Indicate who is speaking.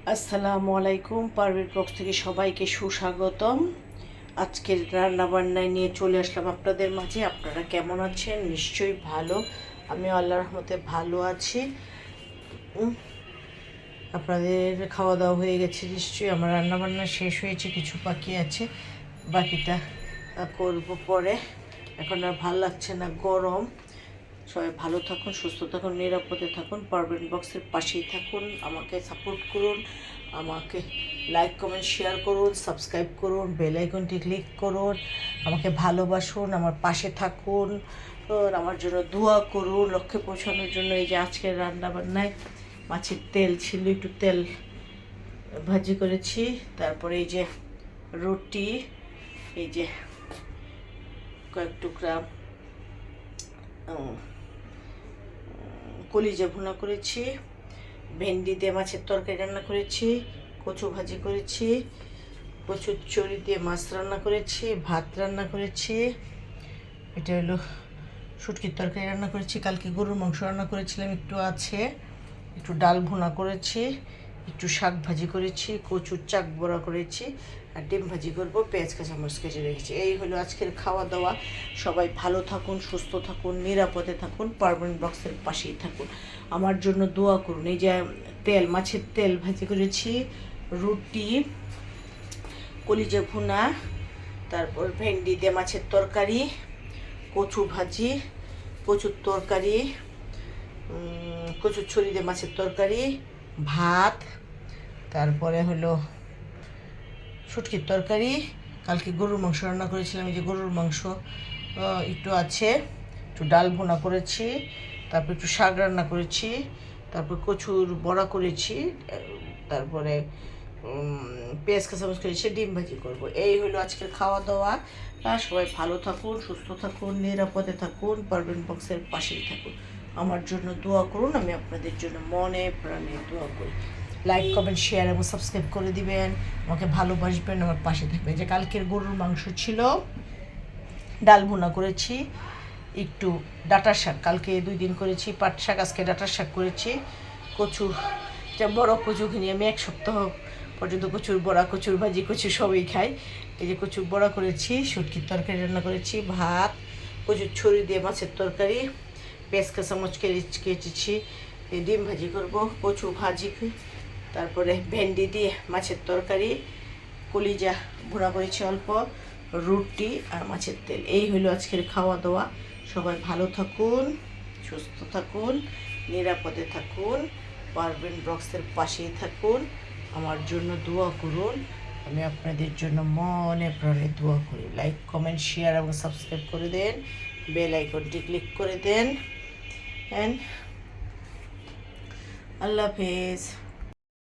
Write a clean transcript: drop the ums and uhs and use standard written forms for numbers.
Speaker 1: আসসালামু আলাইকুম। পারভেজ বক্স থেকে সবাইকে সুস্বাগতম। আজকের রান্নাবান্নায় নিয়ে চলে আসলাম আপনাদের মাঝে। আপনারা কেমন আছেন? নিশ্চয়ই ভালো। আমি আল্লাহর রহমতে ভালো আছি। আপনাদের খাওয়া দাওয়া হয়ে গেছে নিশ্চয়ই। আমার রান্নাবান্না শেষ হয়েছে, কিছু বাকি আছে, বাকিটা করব পরে। এখন আর ভাল লাগছে না, গরম। সবাই ভালো থাকুন, সুস্থ থাকুন, নিরাপদে থাকুন। পারভেজ বক্সের পাশেই থাকুন, আমাকে সাপোর্ট করুন, আমাকে লাইক কমেন্ট শেয়ার করুন, সাবস্ক্রাইব করুন, বেল আইকনটি ক্লিক করুন, আমাকে ভালোবাসুন, আমার পাশে থাকুন, আমার জন্য দোয়া করুন লক্ষ্যে পৌঁছানোর জন্য। এই যে আজকের রান্নাবান্নায় মাছের তেল ছিল, একটু তেল ভাজি করেছি। তারপরে এই যে রুটি, এই যে কয়েক টুকরা কলিজা ভুনা করেছি, ভেন্ডি দিয়ে মাছের তরকারি রান্না করেছি, কচু ভাজি করেছি, কচুর চড়ি দিয়ে মাছ রান্না করেছি, ভাত রান্না করেছি। এটা হলো শুটকির তরকারি রান্না করেছি। কালকে গরুর মাংস রান্না করেছিলাম, একটু আছে। একটু ডাল ভুনা করেছি, একটু শাক ভাজি করেছি, কচুর চাক বড়া করেছি, আর ডিম ভাজি করবো, পেঁয়াজ কাঁচামরিচ কেটে রেখেছি। এই হলো আজকের খাওয়া দাওয়া। সবাই ভালো থাকুন, সুস্থ থাকুন, নিরাপদে থাকুন, পারভেজ বক্সের পাশেই থাকুন, আমার জন্য দোয়া করুন। এই যে মাছের তেল ভাজি করেছি, রুটি, কলিজা ভুনা, তারপর ভেন্ডি দিয়ে মাছের তরকারি, কচু ভাজি, কচুর তরকারি, কচুর ছড়ি দিয়ে মাছের তরকারি, ভাত, তারপরে হলো শুটকির তরকারি। কালকে গরুর মাংস রান্না করেছিলাম, এই যে গরুর মাংস একটু আছে, একটু ডাল ভুনা করেছি, তারপর একটু শাক রান্না করেছি, তারপর কচুর বড়া করেছি, তারপরে পেঁয়াজ কাঁচামরিচ করেছি, ডিম ভাজি করবো। এই হলো আজকের খাওয়া দাওয়া। সবাই ভালো থাকুন, সুস্থ থাকুন, নিরাপদে থাকুন, পারভেজ বক্সের পাশেই থাকুন, আমার জন্য দোয়া করুন। আমি আপনাদের জন্য মনে প্রাণে দোয়া করি। লাইক কমেন্ট শেয়ার এবং সাবস্ক্রাইব করে দিবেন, আমাকে ভালোবাসবেন, আমার পাশে থাকবেন। যে কালকের গরুর মাংস ছিল, ডাল ভুনা করেছি, একটু ডাঁটার শাক, কালকে 2 দিন করেছি পাট শাক, আজকে ডাঁটার শাক করেছি। কচু, এটা বড় কচু কিনি আমি, 1 সপ্তাহ পর্যন্ত কচুর বড়া, কচুর ভাজি, কচু সবই খাই। এই যে কচুর বড়া করেছি, শুটকির তরকারি রান্না করেছি, ভাত, কচুর ছড়ি দিয়ে মাছের তরকারি, পেঁয়াজ কাঁচামরিচ কেটেছি, ডিম ভাজি করব, কচু ভাজি, তারপরে ভেন্ডি দিয়ে মাছের তরকারি, কলিজা ভুনা করেছি অল্প, রুটি আর মাছের তেল। এই হলো আজকের খাওয়া দাওয়া। সবাই ভালো থাকুন, সুস্থ থাকুন, নিরাপদে থাকুন, পারভেজ বক্সের পাশেই থাকুন, আমার জন্য দোয়া করুন। আমি আপনাদের জন্য মনে প্রাণে দোয়া করি। লাইক কমেন্ট শেয়ার এবং সাবস্ক্রাইব করে দেন, বেল আইকনটি ক্লিক করে দেন। অ্যান্ড আল্লাহ হাফেজ।